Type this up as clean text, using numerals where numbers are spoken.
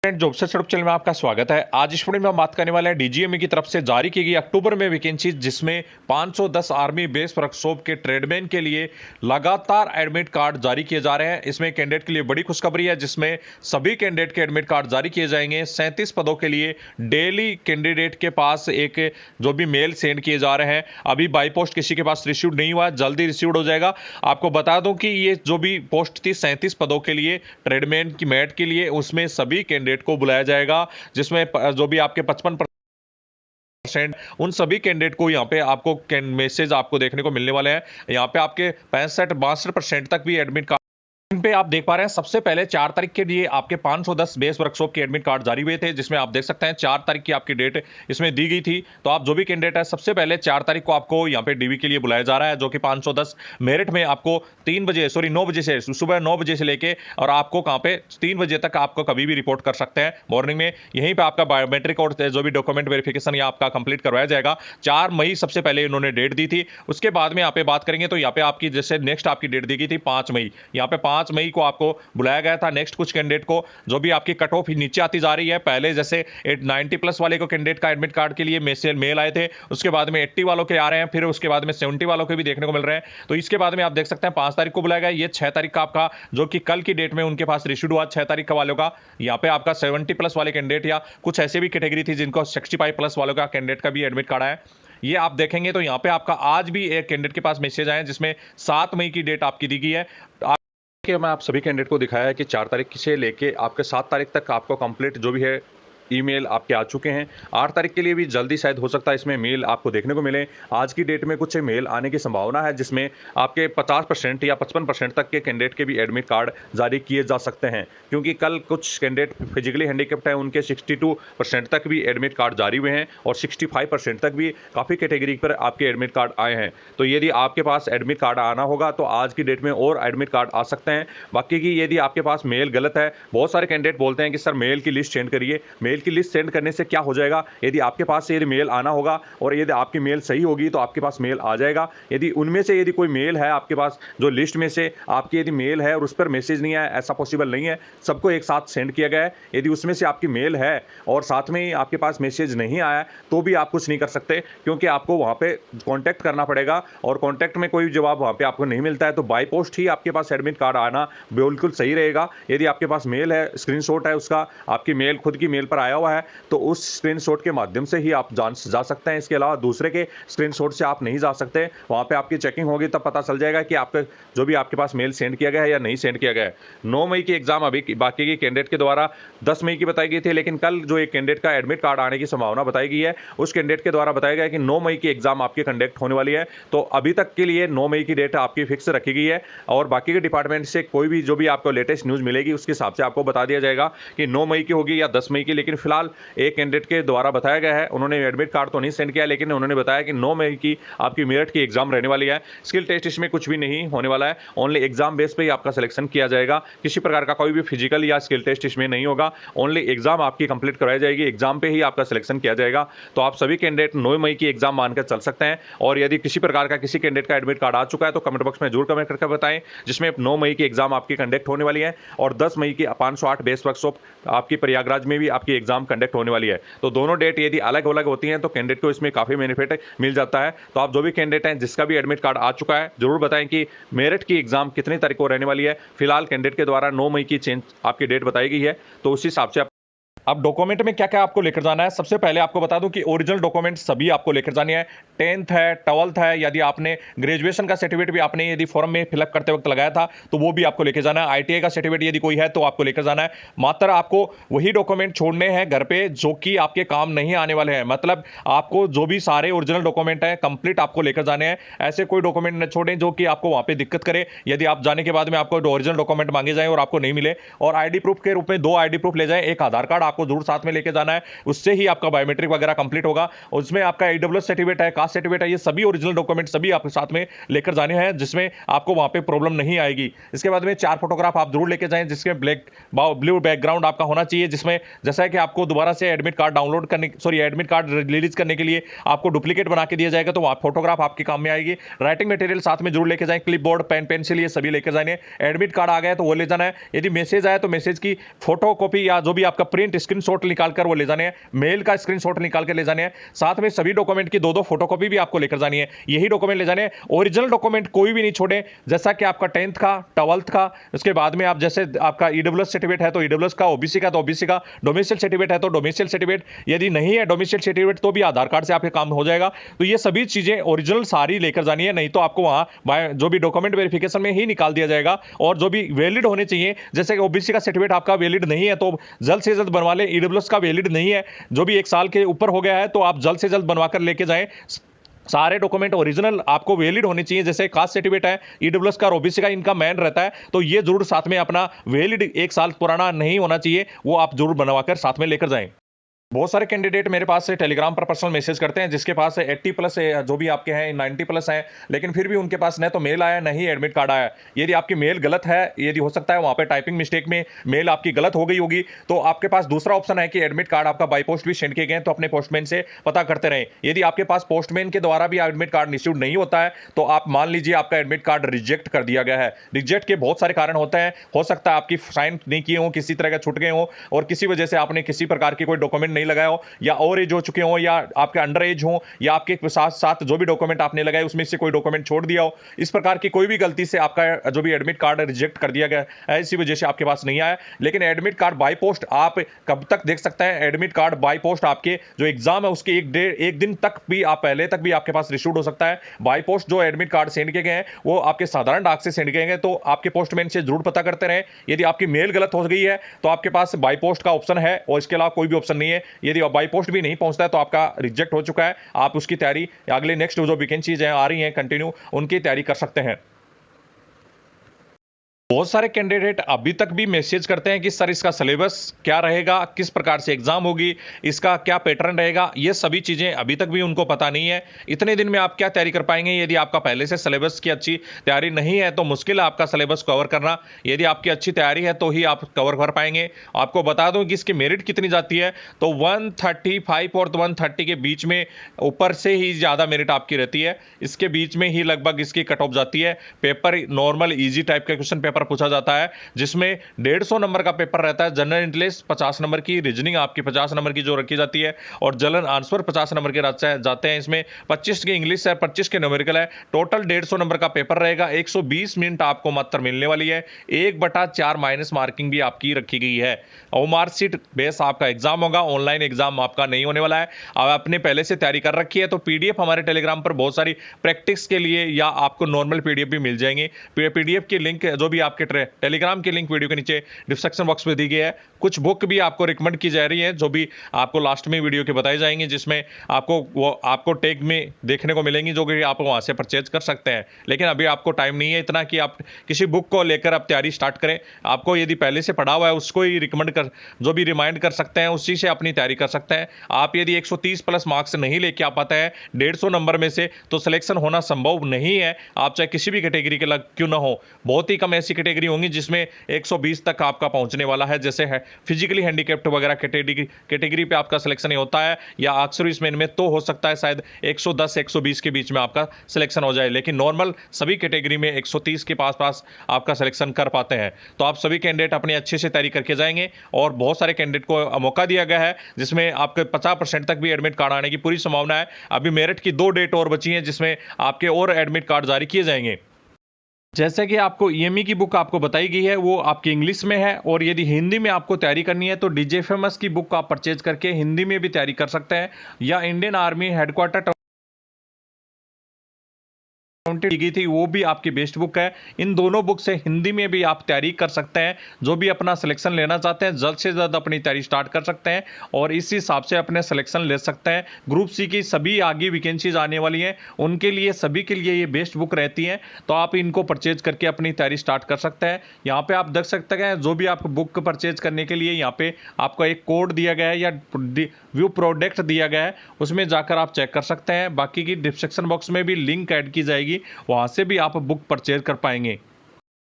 Job search channel में आपका स्वागत है। आज इस वीडियो में हम बात करने वाले हैं डीजीएमई की तरफ से जारी की गई अक्टूबर में वैकेंसी, जिसमें 510 आर्मी बेस वर्कशॉप के ट्रेडमैन के लिए लगातार एडमिट कार्ड जारी किए जा रहे हैं। इसमें कैंडिडेट के लिए बड़ी खुशखबरी है, जिसमें सभी कैंडिडेट के एडमिट कार्ड जारी किए जाएंगे। 37 पदों के लिए डेली कैंडिडेट के पास एक जो भी मेल सेंड किए जा रहे हैं। अभी बाई पोस्ट किसी के पास रिसीव नहीं हुआ, जल्दी रिसीव हो जाएगा। आपको बता दूं कि ये जो भी पोस्ट थी 37 पदों के लिए ट्रेडमैन की मैट के लिए, उसमें सभी कैंडिडेट को बुलाया जाएगा, जिसमें जो भी आपके 55% उन सभी कैंडिडेट को यहां पे आपको मैसेज आपको देखने को मिलने वाले हैं। यहां पे आपके 65-62% तक भी एडमिट कार्ड पे आप देख पा रहे हैं। सबसे पहले 4 तारीख के लिए आपके 510 बेस वर्कशॉप के एडमिट कार्ड जारी हुए थे, जिसमें आप देख सकते हैं 4 तारीख की आपकी डेट इसमें दी गई थी। तो आप जो भी कैंडिडेट है, सबसे पहले 4 तारीख को आपको यहां पे डीवी के लिए बुलाया जा रहा है, जो कि 510 मेरिट में आपको 9 बजे से सुबह 9 बजे से लेके और आपको कहां पे 3 बजे तक आपको कभी भी रिपोर्ट कर सकते हैं मॉर्निंग में। यहीं पे आपका बायोमेट्रिक और जो भी डॉक्यूमेंट वेरिफिकेशन या आपका कंप्लीट करवाया जाएगा। 4 मई सबसे पहले इन्होंने डेट दी थी। उसके बाद में यहाँ पे बात करेंगे तो यहाँ पे आपकी जैसे नेक्स्ट आपकी डेट दी गई थी 5 मई। यहाँ पे 5 मई को आपको बुलाया गया था। नेक्स्ट कुछ कैंडिडेट को जो भी आपकी कट ऑफ नीचे आती जा रही है, पहले जैसे 90 प्लस वाले को कैंडिडेट का एडमिट कार्ड के लिए मेल आए थे, उसके बाद में 80 वालों के आ रहे हैं, फिर उसके बाद में 70 वालों के भी देखने को मिल रहे हैं। तो इसके बाद में आप देख सकते हैं 5 तारीख को बुलाया गया। ये 6 तारीख का आपका जो कि कल की डेट में उनके पास रिसीव हुआ 6 तारीख का वालों का। यहाँ पे आपका 70 प्लस वाले कैंडिडेट या कुछ ऐसे भी कैटेगरी थी जिनको 65 प्लस वालों का कैंडिडेट का भी एडमिट कार्ड है। ये आप देखेंगे तो यहाँ पे आपका आज भी एक कैंडिडेट के पास मैसेज आए, जिसमें 7 मई की डेट आपकी दी गई है। कि मैं आप सभी कैंडिडेट को दिखाया है कि 4 तारीख से लेके आपके 7 तारीख तक आपको कंप्लीट जो भी है ईमेल आपके आ चुके हैं। 8 तारीख के लिए भी जल्दी शायद हो सकता है इसमें मेल आपको देखने को मिले। आज की डेट में कुछ मेल आने की संभावना है, जिसमें आपके 50% या 55% तक के कैंडिडेट के भी एडमिट कार्ड जारी किए जा सकते हैं, क्योंकि कल कुछ कैंडिडेट फिजिकली हैंडीकैप्ड हैं, उनके 62% तक भी एडमिट कार्ड जारी हुए हैं और 65% तक भी काफ़ी कैटेगरी पर आपके एडमिट कार्ड आए हैं। तो यदि आपके पास एडमिट कार्ड आना होगा तो आज की डेट में और एडमिट कार्ड आ सकते हैं। बाकी की यदि आपके पास मेल गलत है, बहुत सारे कैंडिडेट बोलते हैं कि सर मेल की लिस्ट सेंड करिए। मेल की लिस्ट सेंड करने से क्या हो जाएगा, यदि आपके पास से यदि मेल आना होगा और यदि आपकी मेल सही होगी तो आपके पास मेल आ जाएगा। यदि उनमें से यदि कोई मेल है आपके पास, जो लिस्ट में से आपकी यदि मेल है और उस पर मैसेज नहीं आया, ऐसा पॉसिबल नहीं है। सबको एक साथ सेंड किया गया है। यदि उसमें से आपकी मेल है और साथ में ही आपके पास मैसेज नहीं आया तो भी आप कुछ नहीं कर सकते, क्योंकि आपको वहां पे कॉन्टैक्ट करना पड़ेगा और कॉन्टैक्ट में कोई जवाब वहां पे आपको नहीं मिलता है तो बाय पोस्ट ही आपके पास एडमिट कार्ड आना बिल्कुल सही रहेगा। यदि आपके पास मेल है, स्क्रीनशॉट है उसका, आपकी मेल खुद की मेल पर आया हुआ है, तो उस स्क्रीनशॉट के माध्यम से ही आप जा सकते हैं। इसके अलावा दूसरे के स्क्रीनशॉट से आप नहीं जा सकते। वहां पे आपकी चेकिंग होगी तब पता चल जाएगा कि आपका जो भी आपके पास मेल सेंड किया गया है या नहीं सेंड किया गया है। 9 मई की एग्जाम अभी बाकी के कैंडिडेट के द्वारा 10 मई की बताई गई थी, लेकिन कल जो एक कैंडिडेट का एडमिट कार्ड आने की संभावना बताई गई है, उस कैंडिडेट के द्वारा बताया गया कि 9 मई की एग्जाम आपकी कंडक्ट होने वाली है। तो अभी तक के लिए 9 मई की डेट आपकी फिक्स रखी गई है और बाकी के डिपार्टमेंट से कोई भी जो भी आपको लेटेस्ट न्यूज मिलेगी उसके हिसाब से आपको बता दिया जाएगा कि 9 मई की होगी या 10 मई की। लेकिन फिलहाल एक कैंडिडेट के द्वारा बताया गया है, उन्होंने एडमिट कार्ड तो नहीं सेंड किया, लेकिन उन्होंने बताया कि 9 मई की आपकी मेरिट की एग्जाम रहने वाली है। स्किल टेस्ट इसमें कुछ भी नहीं होने वाला है, ओनली एग्जाम बेस पे ही आपका सिलेक्शन किया जाएगा। किसी प्रकार का कोई भी फिजिकल या स्किल टेस्ट इसमें नहीं होगा, ओनली एग्जाम आपकी कंप्लीट करवाई जाएगी, एग्जाम पे ही आपका सिलेक्शन किया जाएगा। तो आप सभी कैंडिडेट 9 मई की एग्जाम मानकर चल सकते हैं। और यदि किसी प्रकार का किसी कैंडिडेट का एडमिट कार्ड आ चुका है तो कमेंट बॉक्स में जरूर कमेंट करके बताएं, जिसमें 9 मई की एग्जाम आपकी कंडक्ट होने वाली है और 10 मई की 508 बेस वर्कशॉप आपकी प्रयागराज में भी आपकी एग्जाम कंडक्ट होने वाली है। तो दोनों डेट यदि अलग अलग होती हैं तो कैंडिडेट को इसमें काफी बेनिफिट मिल जाता है। तो आप जो भी कैंडिडेट हैं जिसका भी एडमिट कार्ड आ चुका है, जरूर बताएं कि मेरिट की एग्जाम कितनी तारीख को रहने वाली है। फिलहाल कैंडिडेट के द्वारा 9 मई की चेंज आपकी डेट बताई गई है, तो उसी हिसाब से अब डॉक्यूमेंट में क्या क्या आपको लेकर जाना है। सबसे पहले आपको बता दूं कि ओरिजिनल डॉक्यूमेंट सभी आपको लेकर जाने हैं। 10th है, 12th है, यदि आपने ग्रेजुएशन का सर्टिफिकेट भी आपने यदि फॉर्म में फिलअप करते वक्त लगाया था तो वो भी आपको लेकर जाना है। आईटीआई का सर्टिफिकेट यदि कोई है तो आपको लेकर जाना है। मात्र आपको वही डॉक्यूमेंट छोड़ने हैं घर पे जो कि आपके काम नहीं आने वाले हैं। मतलब आपको जो भी सारे ओरिजिनल डॉक्यूमेंट है कंप्लीट आपको लेकर जाने हैं। ऐसे कोई डॉक्यूमेंट न छोड़ें जो कि आपको वहां पे दिक्कत करे, यदि आप जाने के बाद में आपको ओरिजिनल डॉक्यूमेंट मांगे जाए और आपको नहीं मिले। और आईडी प्रूफ के रूप में 2 आईडी प्रूफ ले जाएं। एक आधार कार्ड आपको जरूर साथ में लेके जाना है, उससे ही आपका बायोमेट्रिक वगैरह कंप्लीट होगा। उसमें आपका ईडब्ल्यूएस सर्टिफिकेट है, कास्ट सर्टिफिकेट है, ये सभी ओरिजिनल डॉक्यूमेंट सभी आपके साथ में लेकर जाने हैं, जिसमें आपको वहां पे प्रॉब्लम नहीं आएगी। इसके बाद में 4 फोटोग्राफ आप जरूर लेके जाएं, जिसमें ब्लू बैकग्राउंड आपका होना चाहिए, जिसमें जैसा है कि आपको दोबारा से एडमिट कार्ड डाउनलोड करने एडमिट कार्ड रिलीज करने के लिए आपको डुप्लीकेट बना के दिया जाएगा, तो फोटोग्राफ आपके काम में आएगी। राइटिंग मटेरियल साथ में जरूर लेके जाएं, क्लिपबोर्ड, पेन, पेंसिल, ये सभी लेके जाने। एडमिट कार्ड आ गया तो वो ले जाना है। यदि मैसेज आया तो मैसेज की फोटो कॉपी या जो भी आपका प्रिंट स्क्रीनशॉट निकाल कर वो ले जाने हैं। मेल का स्क्रीनशॉट निकाल के ले जाने हैं। साथ में सभी डॉक्यूमेंट की 2-2 फोटोकॉपी भी आपको लेकर जानी है। यही डॉक्यूमेंट ले जाने हैं, ओरिजिनल डॉक्यूमेंट कोई भी नहीं छोड़े, जैसा कि आपका 10th का, 12th का, उसके बाद में आप जैसे आपका ईडब्ल्यूएस सर्टिफिकेट है तो ईडब्ल्यूएस का, ओबीसी का तो ओबीसी का, डोमिसाइल सर्टिफिकेट है तो डोमिसाइल सर्टिफिकेट, यदि नहीं है डोमिसाइल सर्टिफिकेट तो भी आधार कार्ड से आपके काम हो जाएगा। तो ये सभी चीजें ओरिजिनल सारी लेकर जानी है, नहीं तो आपको वहां जो भी डॉक्यूमेंट वेरिफिकेशन में ही निकाल दिया जाएगा। और जो भी वैलिड होने चाहिए, जैसे कि ओबीसी का सर्टिफिकेट आपका वैलिड नहीं है तो जल्द से जल्द बनवा ले। ईडब्ल्यूएस का वैलिड नहीं है, जो भी 1 साल के ऊपर हो गया है, तो आप जल्द से जल्द बनवा कर लेके जाएं। सारे डॉक्यूमेंट ओरिजिनल आपको वैलिड होनी चाहिए, जैसे कास्ट सर्टिफिकेट है, ईडब्ल्यूएस का, ओबीसी का, इनका मैन रहता है, तो ये जरूर साथ में अपना वैलिड 1 साल पुराना नहीं होना चाहिए, वो आप जरूर बनवाकर साथ में लेकर जाएं। बहुत सारे कैंडिडेट मेरे पास से टेलीग्राम पर पर्सनल मैसेज करते हैं, जिसके पास 80 प्लस है, जो भी आपके हैं 90 प्लस हैं, लेकिन फिर भी उनके पास न तो मेल आया न ही एडमिट कार्ड आया। यदि आपकी मेल गलत है, यदि हो सकता है वहां पे टाइपिंग मिस्टेक में मेल आपकी गलत हो गई होगी, तो आपके पास दूसरा ऑप्शन है कि एडमिट कार्ड आपका बाई पोस्ट भी सेंड किए गए, तो अपने पोस्टमैन से पता करते रहें। यदि आपके पास पोस्टमैन के द्वारा भी एडमिट कार्ड इश्यूड नहीं होता है, तो आप मान लीजिए आपका एडमिट कार्ड रिजेक्ट कर दिया गया है। रिजेक्ट के बहुत सारे कारण होते हैं, हो सकता है आपकी साइन नहीं किए हो, किसी तरह का छूट गए हो, और किसी वजह से आपने किसी प्रकार की कोई डॉक्यूमेंट नहीं लगाया हो, या ओवर एज हो चुके हो, या आपके अंडर एज हो, या आपके साथ साथ जो भी डॉक्यूमेंट आपने लगाए उसमें से कोई डॉक्यूमेंट छोड़ दिया हो, इस प्रकार की कोई भी गलती से आपका जो भी एडमिट कार्ड रिजेक्ट कर दिया गया है, इसी वजह से आपके पास नहीं आया। लेकिन एडमिट कार्ड बाय पोस्ट आप कब तक देख सकते हैं? एडमिट कार्ड बाय पोस्ट आपके जो एग्जाम है उसके एक दिन तक भी, आप पहले तक भी आपके पास रिसीव्ड हो सकता है। बाय पोस्ट जो एडमिट कार्ड सेंड किए गए हैं वो आपके साधारण डाक से सेंड किए गए, तो आपके पोस्टमैन से जरूर पता करते रहे। यदि आपकी मेल गलत हो गई है तो आपके पास बाय पोस्ट का ऑप्शन है, और इसके अलावा कोई भी ऑप्शन नहीं है। यदि बाय पोस्ट भी नहीं पहुंचता है तो आपका रिजेक्ट हो चुका है, आप उसकी तैयारी अगले नेक्स्ट जो वैकेंसीज आ रही हैं कंटिन्यू, उनकी तैयारी कर सकते हैं। बहुत सारे कैंडिडेट अभी तक भी मैसेज करते हैं कि सर इसका सिलेबस क्या रहेगा, किस प्रकार से एग्जाम होगी, इसका क्या पैटर्न रहेगा, ये सभी चीजें अभी तक भी उनको पता नहीं है। इतने दिन में आप क्या तैयारी कर पाएंगे? यदि आपका पहले से सिलेबस की अच्छी तैयारी नहीं है तो मुश्किल है आपका सिलेबस कवर करना। यदि आपकी अच्छी तैयारी है तो ही आप कवर कर पाएंगे। आपको बता दूं कि इसकी मेरिट कितनी जाती है, तो 135 और 130 के बीच में, ऊपर से ही ज्यादा मेरिट आपकी रहती है, इसके बीच में ही लगभग इसकी कट ऑफ जाती है। पेपर नॉर्मल इजी टाइप का क्वेश्चन पेपर पूछा जाता है, जिसमें 150 नंबर का पेपर रहता है। जनरल इंटेलिजेंस 50 नंबर की, रीजनिंग आपकी 50 नंबर की जो रखी जाती है, और जनरल आंसर 50 नंबर के जाते हैं। इसमें 25 के इंग्लिश है, 25 के न्यूमेरिकल है। टोटल 150 नंबर का पेपर रहेगा। 120 मिनट आपको मात्र मिलने वाली है। 1/4 माइनस मार्किंग भी आपकी रखी गई है, और मार्कशीट बेस आपका एग्जाम होगा। ऑनलाइन एग्जाम आपका नहीं होने वाला है। अब आपने पहले से तैयारी कर रखी है तो पीडीएफ हमारे टेलीग्राम पर बहुत सारी प्रैक्टिस के लिए, या आपको नॉर्मल पीडीएफ भी मिल जाएंगे। पीडीएफ की लिंक जो भी आपके टेलीग्राम की लिंक वीडियो के नीचे डिस्क्रिप्शन बॉक्स में दी गई है। कुछ बुक भी आपको रिकमेंड की जा रही है, जो भी आपको लास्ट में वीडियो के बताई जाएंगी, जिसमें आपको टैग में देखने को मिलेंगी, जो कि आप वहां से परचेज कर सकते हैं। लेकिन अभी आपको टाइम नहीं है इतना कि आप किसी बुक को लेकर आप तैयारी स्टार्ट करें। आपको यदि पहले से पढ़ा हुआ है उसको ही रिकमेंड कर, जो भी रिमाइंड कर सकते हैं उसी से अपनी तैयारी कर सकते हैं। आप यदि 130 प्लस मार्क्स नहीं लेके आ पाते हैं 150 नंबर में से, तो सिलेक्शन होना संभव नहीं है। आप चाहे किसी भी कैटेगरी के लग क्यों ना हो, बहुत ही कम ऐसी कैटेगरी होंगी जिसमें 120 तक आपका पहुंचने वाला है। जैसे है फिजिकली हैंडीकैप्ड वगैरह कैटेगरी पे आपका सिलेक्शन नहीं होता है, या एक्स-सर्विसमैन में तो हो सकता है शायद 110 120 के बीच में आपका सिलेक्शन हो जाए, लेकिन नॉर्मल सभी कैटेगरी में 130 के पास आपका सिलेक्शन कर पाते हैं। तो आप सभी कैंडिडेट अपनी अच्छे से तैयारी करके जाएंगे, और बहुत सारे कैंडिडेट को मौका दिया गया है जिसमें आपके 50% तक भी एडमिट कार्ड आने की पूरी संभावना है। अभी मेरिट की 2 डेट और बची हैं जिसमें आपके और एडमिट कार्ड जारी किए जाएंगे। जैसे कि आपको ईएमई की बुक आपको बताई गई है, वो आपकी इंग्लिश में है, और यदि हिंदी में आपको तैयारी करनी है तो डीजे फेमस की बुक आप परचेज करके हिंदी में भी तैयारी कर सकते हैं, या इंडियन आर्मी हेडक्वार्टर दी गई थी वो भी आपकी बेस्ट बुक है। इन दोनों बुक से हिंदी में भी आप तैयारी कर सकते हैं। जो भी अपना सिलेक्शन लेना चाहते हैं जल्द से जल्द अपनी तैयारी स्टार्ट कर सकते हैं और इस हिसाब से अपने सिलेक्शन ले सकते हैं। ग्रुप सी की सभी आगे वैकेंसीज आने वाली हैं, उनके लिए सभी के लिए ये बेस्ट बुक रहती हैं, तो आप इनको परचेज करके अपनी तैयारी स्टार्ट कर सकते हैं। यहाँ पे आप देख सकते हैं जो भी आप बुक परचेज करने के लिए यहाँ पे आपको एक कोड दिया गया है या व्यू प्रोडक्ट दिया गया है, उसमें जाकर आप चेक कर सकते हैं। बाकी की डिस्क्रिप्शन बॉक्स में भी लिंक ऐड की जाएगी, वहां से भी आप बुक परचेज कर पाएंगे।